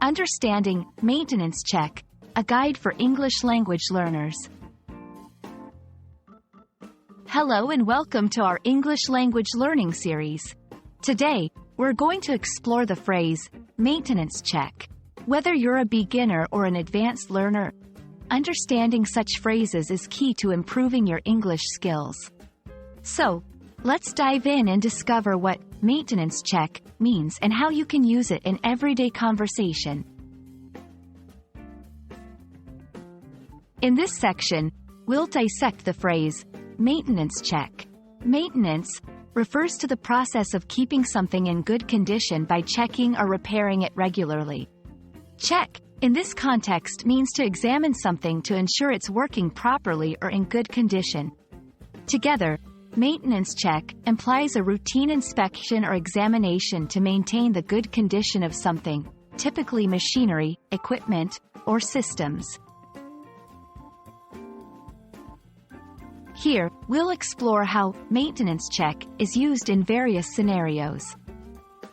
Understanding Maintenance Check, a guide for English language learners. Hello and welcome to our English language learning series. Today, we're going to explore the phrase, maintenance check. Whether you're a beginner or an advanced learner, understanding such phrases is key to improving your English skills. So, let's dive in and discover what maintenance check means and how you can use it in everyday conversation. In this section, we'll dissect the phrase, maintenance check. Maintenance refers to the process of keeping something in good condition by checking or repairing it regularly. Check, in this context, means to examine something to ensure it's working properly or in good condition. Together, maintenance check implies a routine inspection or examination to maintain the good condition of something, typically machinery, equipment, or systems. Here, we'll explore how maintenance check is used in various scenarios.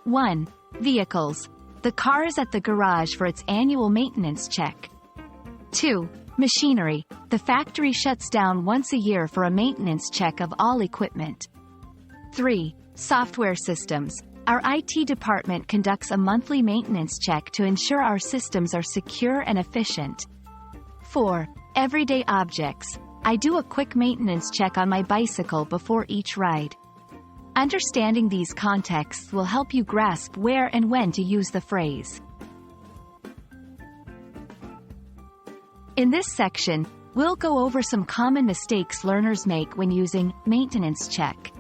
1. Vehicles. The car is at the garage for its annual maintenance check. 2. Machinery. The factory shuts down once a year for a maintenance check of all equipment. 3. Software systems. Our IT department conducts a monthly maintenance check to ensure our systems are secure and efficient. 4. Everyday objects. I do a quick maintenance check on my bicycle before each ride. Understanding these contexts will help you grasp where and when to use the phrase. In this section, we'll go over some common mistakes learners make when using maintenance check.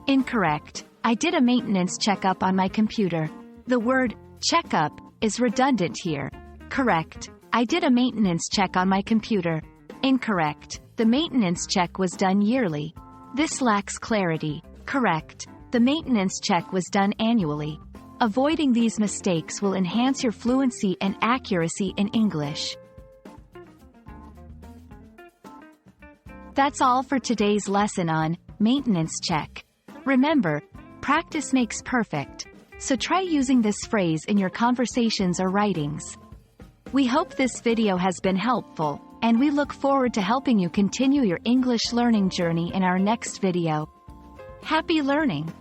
Incorrect. I did a maintenance checkup on my computer. The word checkup is redundant here. Correct. I did a maintenance check on my computer. Incorrect. The maintenance check was done yearly. This lacks clarity. Correct. The maintenance check was done annually. Avoiding these mistakes will enhance your fluency and accuracy in English. That's all for today's lesson on maintenance check. Remember, practice makes perfect, so try using this phrase in your conversations or writings. We hope this video has been helpful, and we look forward to helping you continue your English learning journey in our next video. Happy learning!